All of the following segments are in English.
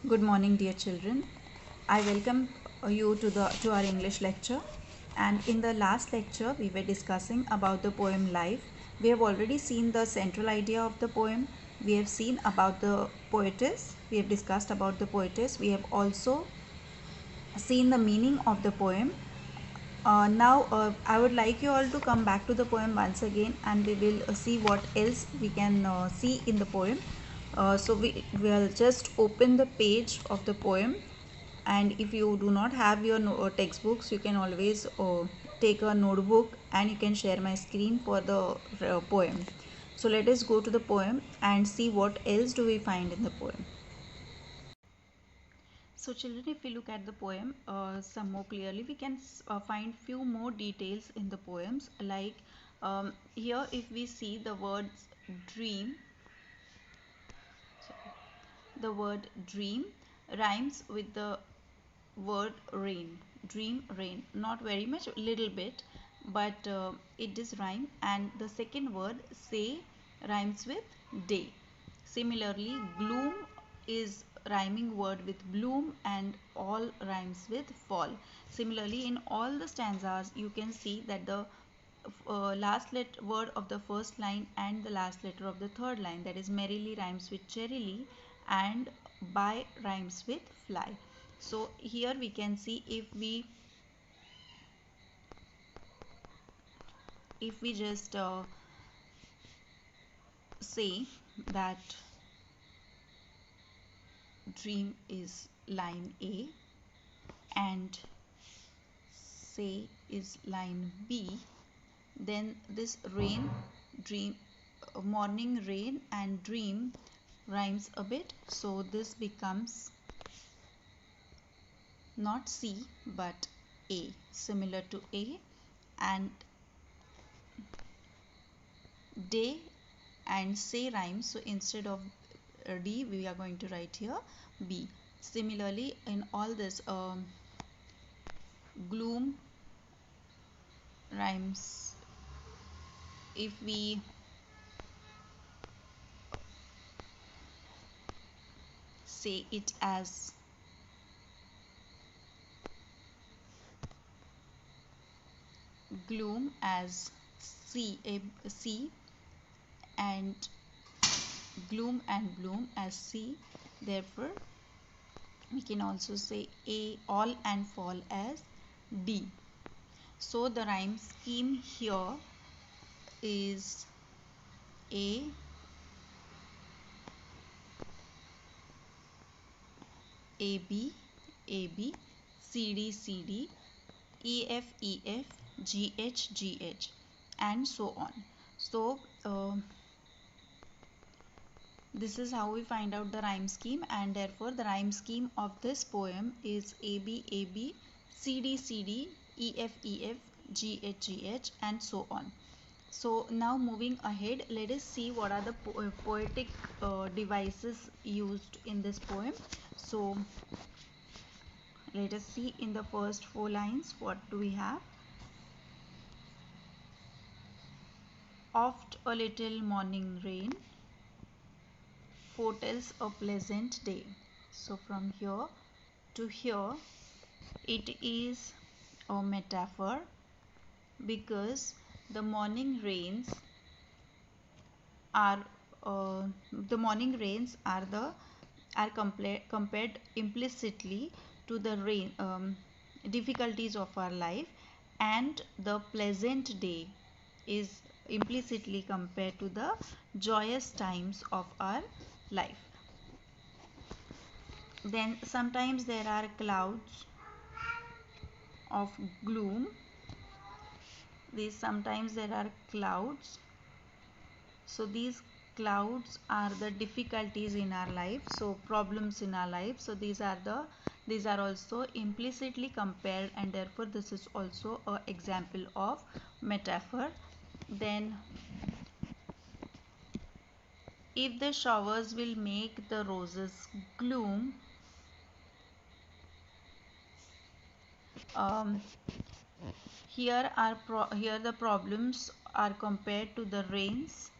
Good morning, dear children. I welcome you to our English lecture. And in the last lecture, we were discussing about the poem Life. We have already seen the central idea of the poem. We have seen about the poetess. We have discussed about the poetess. We have also seen the meaning of the poem. Now, I would like you all to come back to the poem once again, and we will see what else we can see in the poem. So we will just open the page of the poem, and if you do not have your textbooks, you can always take a notebook and you can share my screen for the poem. So let us go to the poem and see what else do we find in the poem. So children, if we look at the poem some more clearly, we can find few more details in the poems. Like here, if we see the words dream, the word dream rhymes with the word rain. Dream, rain. Not very much, little bit, but it does rhyme. And the second word say rhymes with day. Similarly, gloom is rhyming word with bloom, and all rhymes with fall. Similarly, in all the stanzas, you can see that the word of the first line and the last letter of the third line, that is merrily rhymes with cherryly and by rhymes with fly. So here we can see, if we just say that dream is line A and say is line B, then this rain, dream, morning rain and dream rhymes a bit, so this becomes not C but A, similar to A. And day and say rhymes, so instead of D we are going to write here B. Similarly, in all this, gloom rhymes, if we say it as gloom as C and gloom and bloom as C, therefore we can also say A, all and fall as D. So the rhyme scheme here is A, AB, AB, CD, CD, EF, EF, GH, GH, and so on. So this is how we find out the rhyme scheme, and therefore the rhyme scheme of this poem is AB, AB, CD, CD, EF, EF, GH, GH, and so on. So now moving ahead, let us see what are the poetic devices used in this poem. So let us see in the first four lines what do we have. Oft a little morning rain foretells a pleasant day. So from here to here, it is a metaphor, because the morning rains are compared implicitly to the rain difficulties of our life, and the pleasant day is implicitly compared to the joyous times of our life. Then sometimes there are clouds of gloom. Sometimes there are clouds, so these clouds are the difficulties in our life, so problems in our life. So these are also implicitly compared, and therefore this is also an example of metaphor. Then if the showers will make the roses gloom, um, here the problems are compared to the rains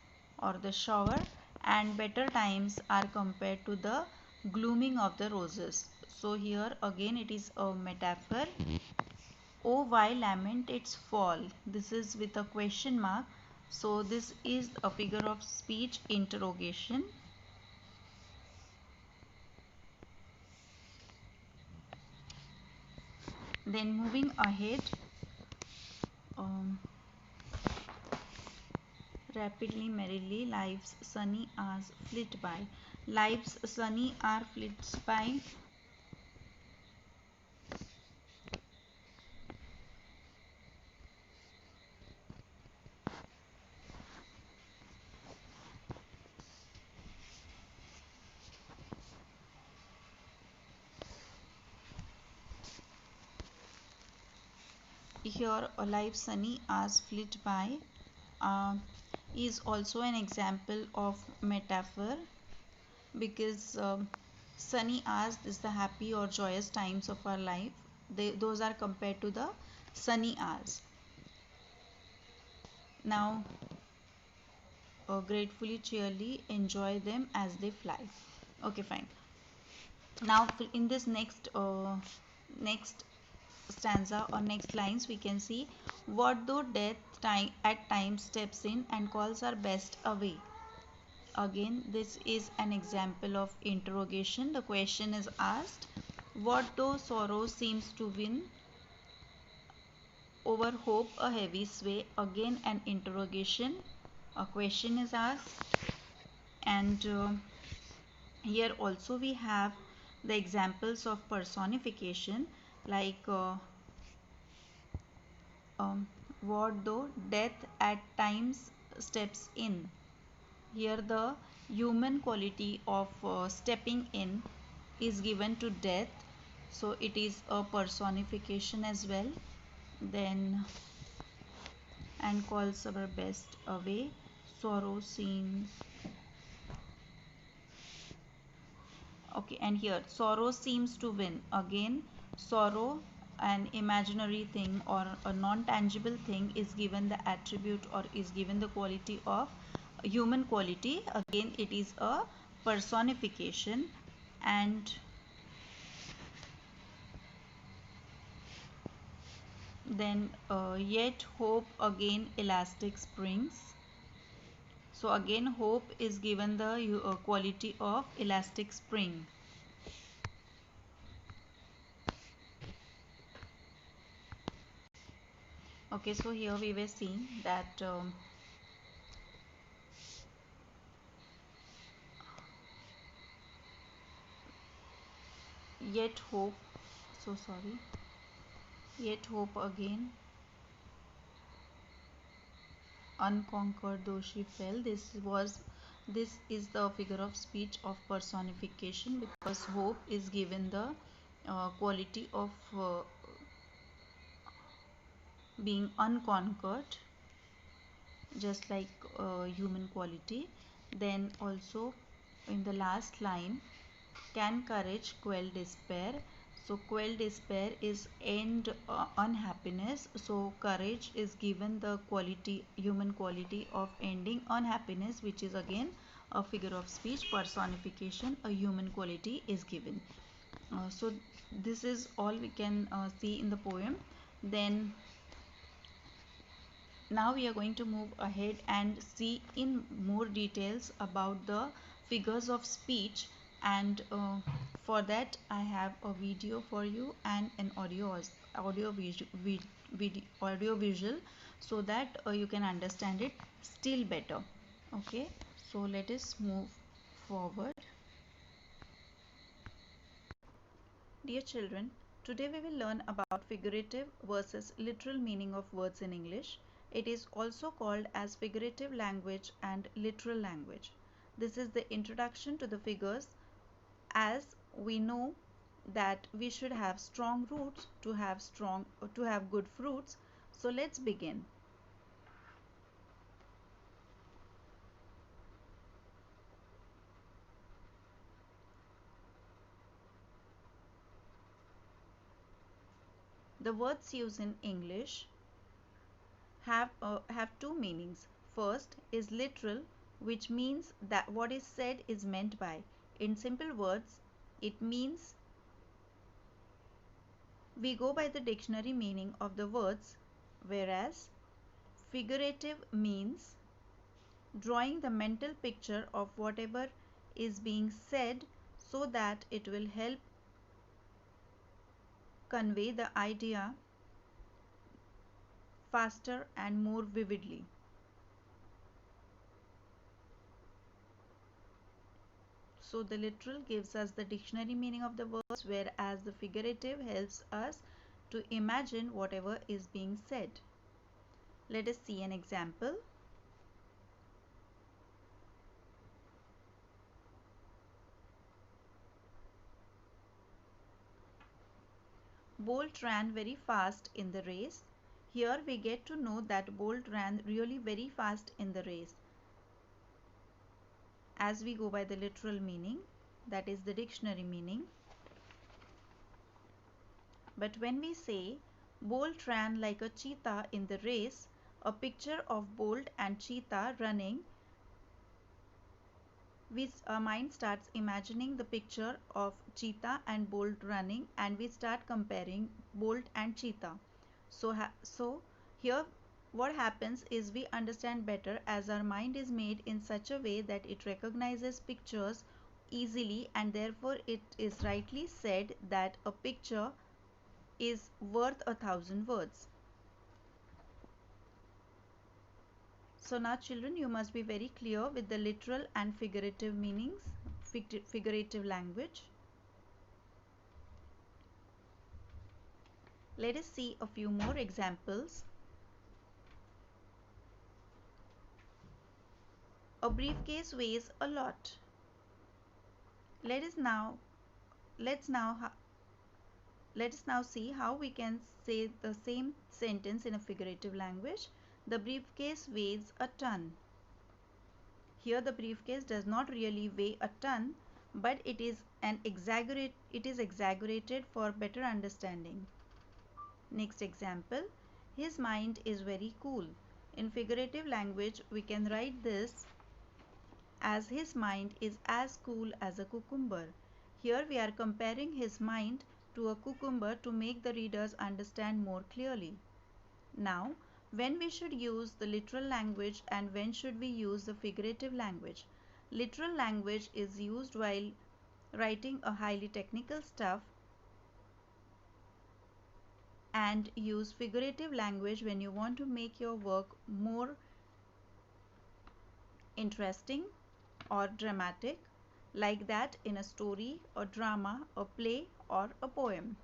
or the shower, and better times are compared to the glooming of the roses. So here again it is a metaphor. Oh, why lament its fall? This is with a question mark. So this is a figure of speech interrogation. Then moving ahead, um, rapidly, merrily, life's sunny hours flit by. Life's sunny hour flits by. Here, a life's sunny hours flit by uh, is also an example of metaphor, because sunny hours is the happy or joyous times of our life. Those are compared to the sunny hours. Now gratefully, cheerily enjoy them as they fly. Okay, fine. Now in this next stanza or next lines, we can see, what though death at times steps in and calls our best away. Again, this is an example of interrogation. The question is asked, what though sorrow seems to win over hope a heavy sway. Again, an interrogation. A question is asked. And here also we have the examples of personification, like what though death at times steps in. Here the human quality of stepping in is given to death, so it is a personification as well. Then, and calls our best away, sorrow seems. Okay, and here sorrow seems to win. Again, sorrow, an imaginary thing or a non-tangible thing, is given the attribute or is given the quality of human quality. Again, it is a personification. And then yet hope again elastic springs. So again hope is given the quality of elastic spring. Okay, so here we were seeing that yet hope, so sorry, yet hope again unconquered though she fell. This is the figure of speech of personification, because hope is given the quality of being unconquered, just like human quality. Then also in the last line, can courage quell despair? So quell despair is end unhappiness. So courage is given the quality, human quality of ending unhappiness, which is again a figure of speech personification. A human quality is given. So this is all we can see in the poem. Then now we are going to move ahead and see in more details about the figures of speech, and for that I have a video for you and an audio visual, so that you can understand it still better. Okay, so let us move forward. Dear children, today we will learn about figurative versus literal meaning of words in English. It is also called as figurative language and literal language. This is the introduction to the figures, as we know that we should have strong roots to have good fruits. So let's begin. The words used in English have two meanings. First is literal, which means that what is said is meant by. In simple words, It means we go by the dictionary meaning of the words, whereas figurative means drawing the mental picture of whatever is being said so that it will help convey the idea faster and more vividly. So the literal gives us the dictionary meaning of the words, whereas the figurative helps us to imagine whatever is being said. Let us see an example. Bolt ran very fast in the race. Here we get to know that Bolt ran really very fast in the race. As we go by the literal meaning, that is the dictionary meaning. But when we say Bolt ran like a cheetah in the race, a picture of Bolt and cheetah running, our mind starts imagining the picture of cheetah and Bolt running, and we start comparing Bolt and cheetah. So here what happens is we understand better as our mind is made in such a way that it recognizes pictures easily, and therefore it is rightly said that a picture is worth 1,000 words. So now children, you must be very clear with the literal and figurative meanings, figurative language. Let us see a few more examples. A briefcase weighs a lot. Let's now see how we can say the same sentence in a figurative language. The briefcase weighs a ton. Here the briefcase does not really weigh a ton, but it is exaggerated for better understanding. Next example, his mind is very cool. In figurative language, we can write this as his mind is as cool as a cucumber. Here we are comparing his mind to a cucumber to make the readers understand more clearly. Now, when we should use the literal language and when should we use the figurative language? Literal language is used while writing a highly technical stuff, and use figurative language when you want to make your work more interesting or dramatic, like that in a story, a drama, a play, or a poem.